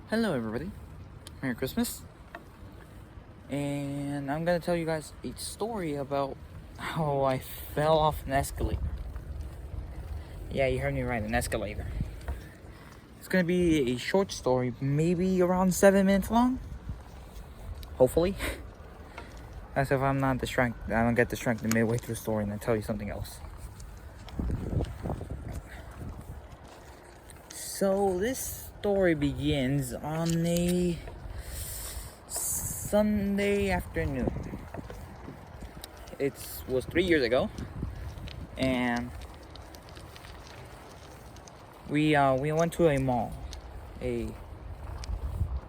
Hello, everybody. Merry Christmas. And I'm gonna tell you guys a story about how I fell off an escalator. Yeah, you heard me right, an escalator. It's gonna be a short story, maybe around 7 minutes long. Hopefully. As if I'm not distracted. I don't get distracted midway through the story and then tell you something else. So, this story begins on a Sunday afternoon. It was 3 years ago, and we went to a mall, a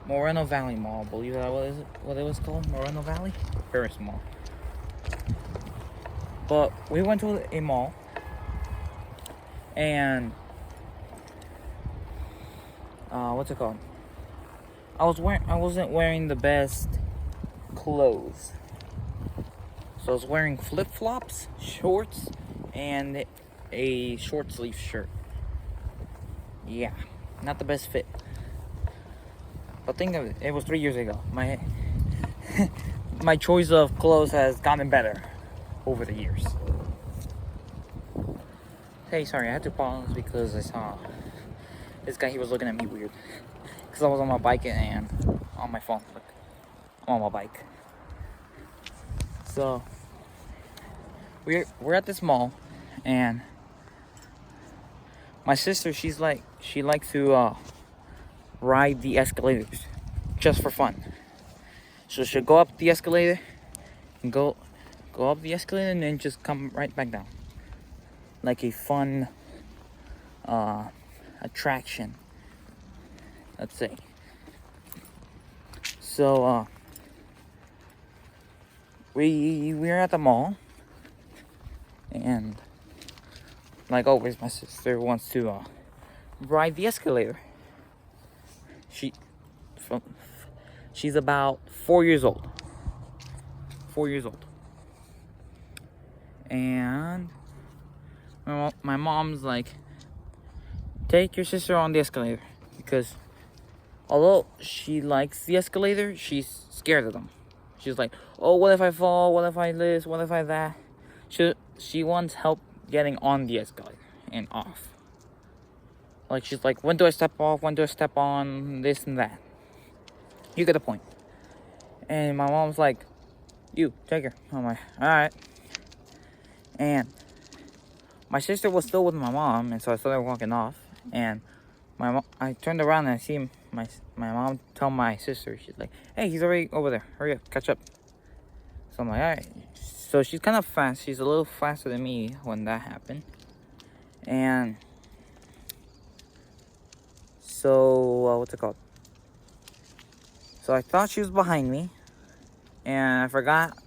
Moreno Valley Mall. I believe that was what it was called, Moreno Valley, Paris Mall. But we went to a mall, and what's it called? I wasn't wearing the best clothes, so I was wearing flip flops, shorts, and a short sleeve shirt. Yeah, not the best fit. But think of it, it was 3 years ago. My choice of clothes has gotten better over the years. Hey, sorry, I had to pause because I saw this guy. He was looking at me weird because I was on my bike and on my phone. Look, I'm on my bike. So we're at this mall, and my sister, she likes to ride the escalators just for fun. So she'll go up the escalator and go up the escalator and then just come right back down, like a fun attraction, let's say. So we're at the mall, and like always, my sister wants to ride the escalator. She's about 4 years old. 4 years old. And my mom's like, take your sister on the escalator, because although she likes the escalator, she's scared of them. She's like, oh, what if I fall? What if I this? What if I that? She wants help getting on the escalator and off. Like, she's like, when do I step off? When do I step on? This and that. You get the point. And my mom's like, you, take her. I'm like, alright. And my sister was still with my mom, and so I started walking off. And I turned around and I see my mom tell my sister, she's like, hey, he's already over there. Hurry up, catch up. So I'm like, alright. So she's kind of fast. She's a little faster than me when that happened. And so, what's it called? So I thought she was behind me, and I forgot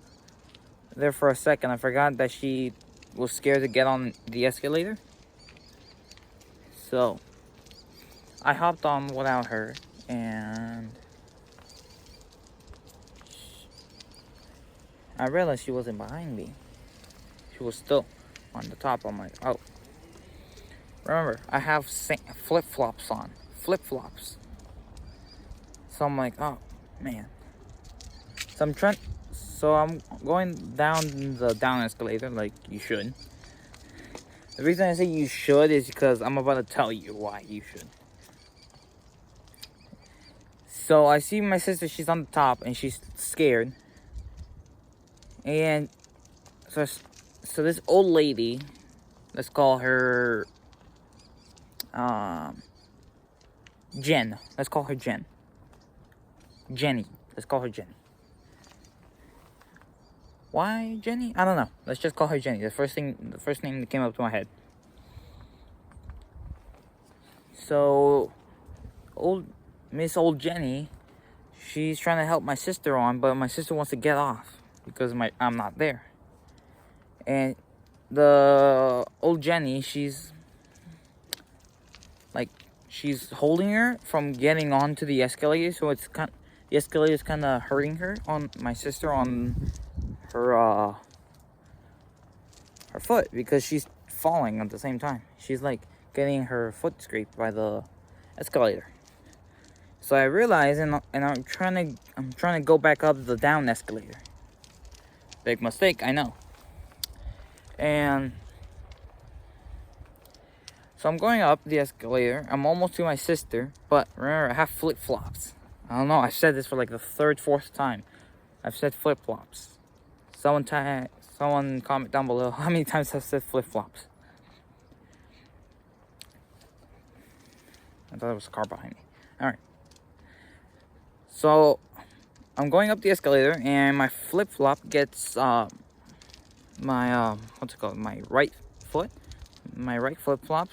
there for a second. I forgot that she was scared to get on the escalator. So I hopped on without her, and I realized she wasn't behind me. She was still on the top. I'm like, oh. Remember, I have flip-flops on. Flip-flops. So I'm like, oh, man. So I'm going down the down escalator, like you should. The reason I say you should is because I'm about to tell you why you should. So I see my sister, she's on the top, and she's scared. And so this old lady, let's call her Jen. Let's call her Jen. Jenny. Let's call her Jenny. Why Jenny? I don't know. Let's just call her Jenny. The first name that came up to my head. So old Jenny, she's trying to help my sister on, but my sister wants to get off because I'm not there. And the old Jenny, she's holding her from getting onto the escalator, so the escalator is kind of hurting her on my sister on her foot, because she's falling at the same time. She's like getting her foot scraped by the escalator. So I realized, and I'm trying to go back up the down escalator. Big mistake, I know. And so I'm going up the escalator. I'm almost to my sister, but remember, I have flip-flops. I don't know, I've said this for like the third, fourth time. I've said flip-flops. Someone comment down below how many times I've said flip-flops. I thought there was a car behind me. Alright. So, I'm going up the escalator, and my flip-flop gets, my right foot. My right flip-flop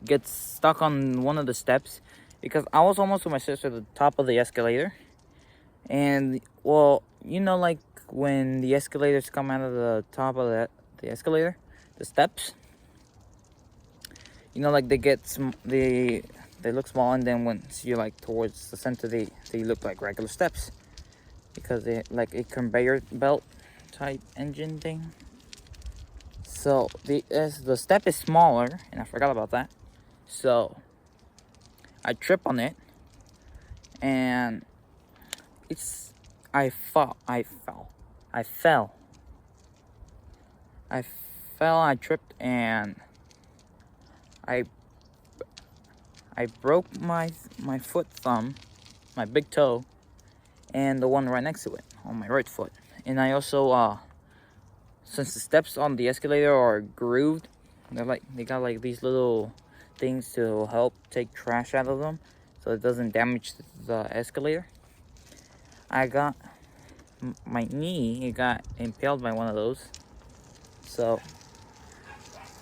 gets stuck on one of the steps. Because I was almost with my sister at the top of the escalator. And, well, you know, like, when the escalators come out of the top of the escalator, the steps, you know, like they look small, and then once you're like towards the center, they look like regular steps because they like a conveyor belt type engine thing. So the step is smaller, and I forgot about that. So I trip on it, and I fell. I tripped, and I broke my foot thumb, my big toe, and the one right next to it on my right foot. And I also, since the steps on the escalator are grooved, they got like these little things to help take trash out of them, so it doesn't damage the escalator. I got my knee, it got impaled by one of those. So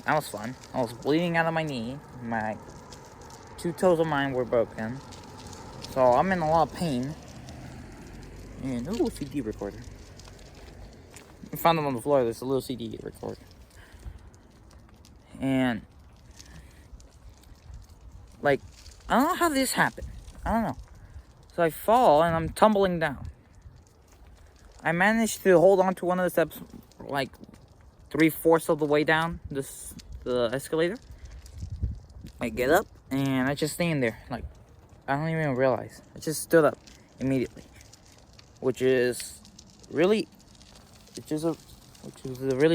that was fun. I was bleeding out of my knee. My 2 toes of mine were broken. So I'm in a lot of pain. And ooh, CD recorder. I found them on the floor. There's a little CD recorder. And like, I don't know how this happened. I don't know. So I fall and I'm tumbling down. I managed to hold on to one of the steps like 3/4 of the way down the escalator. I get up and I just stand there. Like, I don't even realize. I just stood up immediately. Which is a really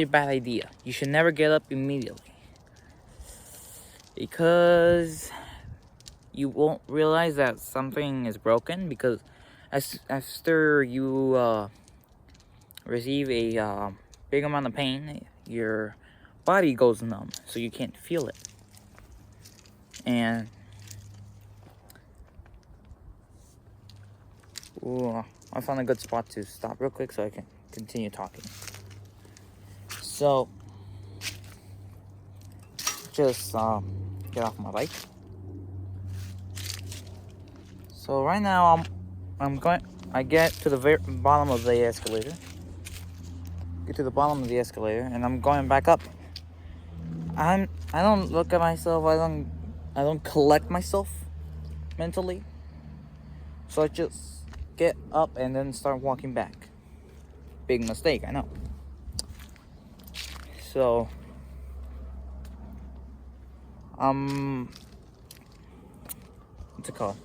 bad idea. You should never get up immediately. Because you won't realize that something is broken, because after you receive a big amount of pain, your body goes numb, so you can't feel it. And ooh, I found a good spot to stop real quick so I can continue talking. So just get off my bike. So right now I get to the very bottom of the escalator. Get to the bottom of the escalator, and I'm going back up. I don't look at myself. I don't collect myself mentally. So I just get up and then start walking back. Big mistake, I know. So what's it called?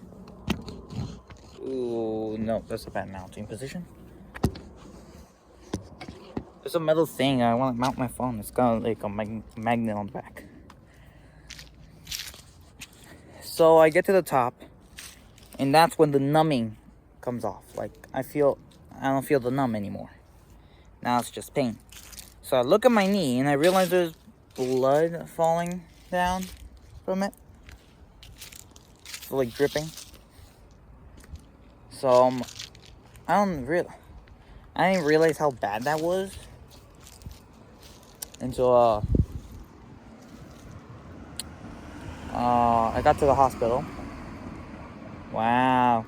Ooh, no, that's a bad mounting position. There's a metal thing. I want to mount my phone. It's got like a magnet on the back. So I get to the top, and that's when the numbing comes off. Like, I don't feel the numb anymore. Now it's just pain. So I look at my knee, and I realize there's blood falling down from it. It's like dripping. So I didn't realize how bad that was until I got to the hospital. Wow.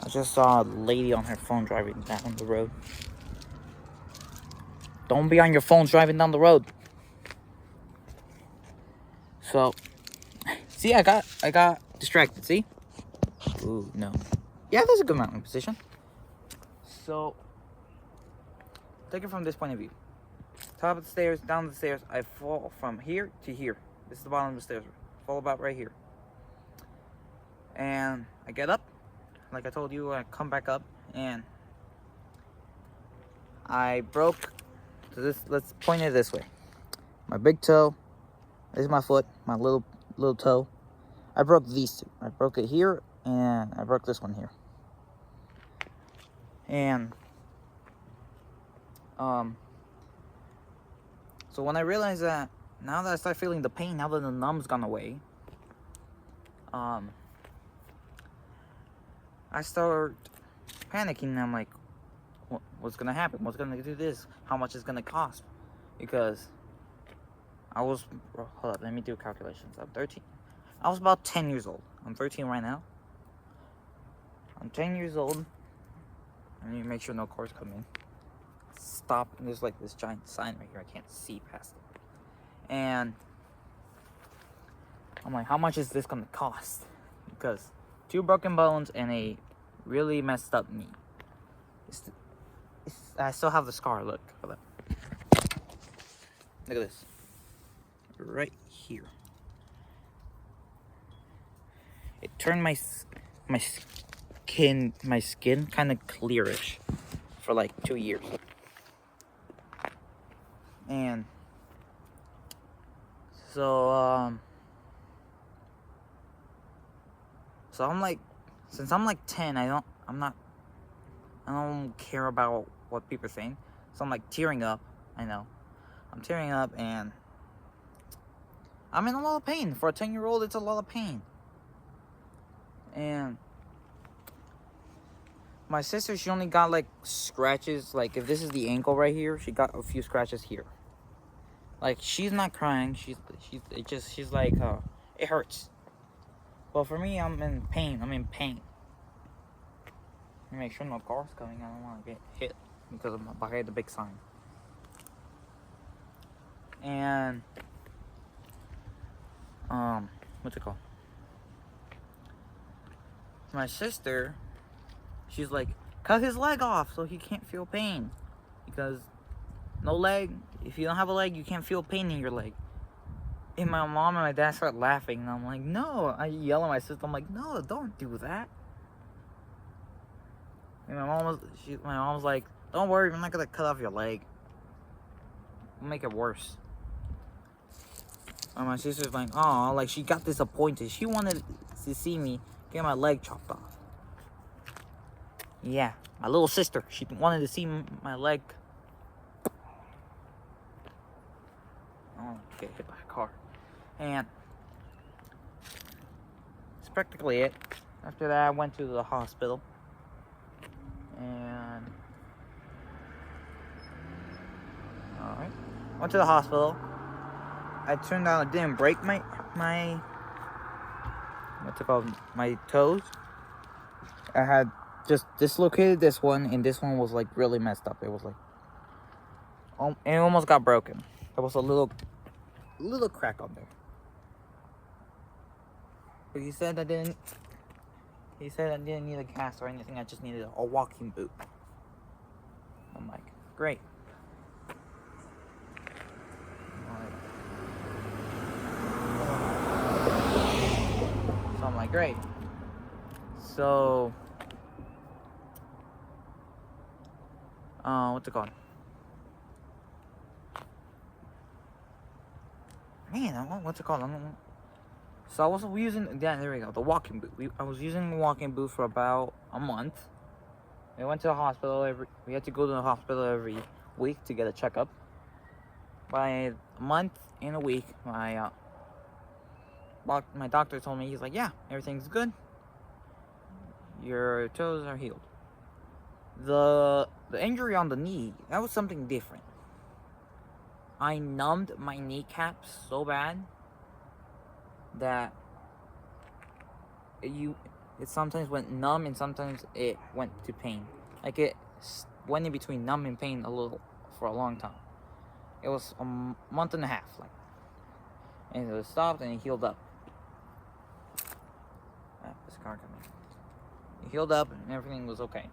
I just saw a lady on her phone driving down the road. Don't be on your phone driving down the road. So, see, I got distracted, see? Ooh, no. Yeah, that's a good mounting position. So, take it from this point of view. Top of the stairs, down the stairs, I fall from here to here. This is the bottom of the stairs. Fall about right here. And I get up, like I told you, I come back up, and I broke. So this, let's point it this way. My big toe. This is my foot. My little toe. I broke these two. I broke it here, and I broke this one here. And so when I realized that, now that I start feeling the pain, now that the numb's gone away, I start panicking. I'm like, what's gonna happen? What's gonna do this? How much is gonna cost? Because I was, hold up, let me do calculations. I'm 13. I was about 10 years old. I'm 13 right now. I'm 10 years old. I need to make sure no cars come in. Stop. And there's like this giant sign right here. I can't see past it. And I'm like, how much is this gonna cost? Because 2 broken bones and a really messed up knee. I still have the scar. Look. Hold up. Look at this. Right here. It turned my skin kind of clearish for like 2 years. And so I'm like, since I'm like 10, I don't care about what people are saying. So I'm like tearing up. I know. I'm tearing up, and I'm in a lot of pain. For a 10-year-old, it's a lot of pain. And my sister, she only got like scratches. Like if this is the ankle right here, she got a few scratches here. Like she's not crying. She's like, it hurts. But for me, I'm in pain. I'm in pain. Make sure no car's coming. I don't want to get hit because I'm behind the big sign. And what's it called? My sister, she's like, cut his leg off so he can't feel pain. Because no leg, if you don't have a leg, you can't feel pain in your leg. And my mom and my dad start laughing, and I'm like, no. I yell at my sister, I'm like, no, don't do that. And my mom was like, don't worry, I'm not gonna cut off your leg. I'll make it worse. And my sister's like, oh, like she got disappointed. She wanted to see me get my leg chopped off. Yeah, my little sister, she wanted to see my leg. Oh, get hit by a car. And that's practically it. After that, I went to the hospital. And alright, went to the hospital. I turned out, I didn't break my what's it called, my toes. I had just dislocated this one, and this one was like really messed up. It was like, it almost got broken. There was a little crack on there. But he said I didn't need a cast or anything. I just needed a walking boot. I'm like, great. So I'm like, great. So, what's it called? Man, what's it called? So I was using, yeah, there we go, the walking boot. I was using the walking boot for about a month. We went to the hospital we had to go to the hospital every week to get a checkup. By a month and a week, my doctor told me, he's like, yeah, everything's good. Your toes are healed. The injury on the knee, that was something different. I numbed my kneecap so bad that it sometimes went numb and sometimes it went to pain. Like it went in between numb and pain for a long time. It was a month and a half, like, and it stopped and it healed up. This car coming. It healed up and everything was okay.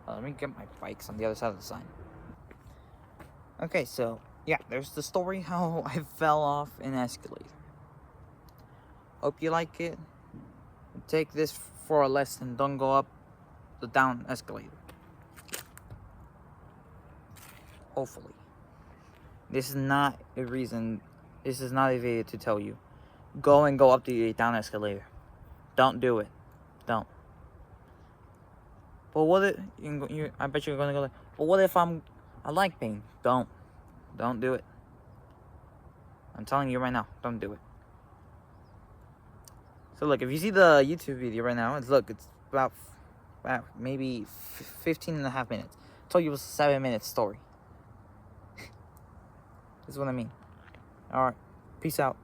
Let me get my bikes on the other side of the sign. Okay, so yeah, there's the story how I fell off an escalator. Hope you like it. Take this for a lesson. Don't go up the down escalator. Hopefully. This is not a reason. This is not a video to tell you. Go up the down escalator. Don't do it. Don't. But what if I bet you're gonna go like, but what if I like pain? Don't do it. I'm telling you right now, don't do it. So look, if you see the YouTube video right now, it's about maybe 15 and a half minutes. I told you it was a 7-minute story. This is what I mean. Alright, peace out.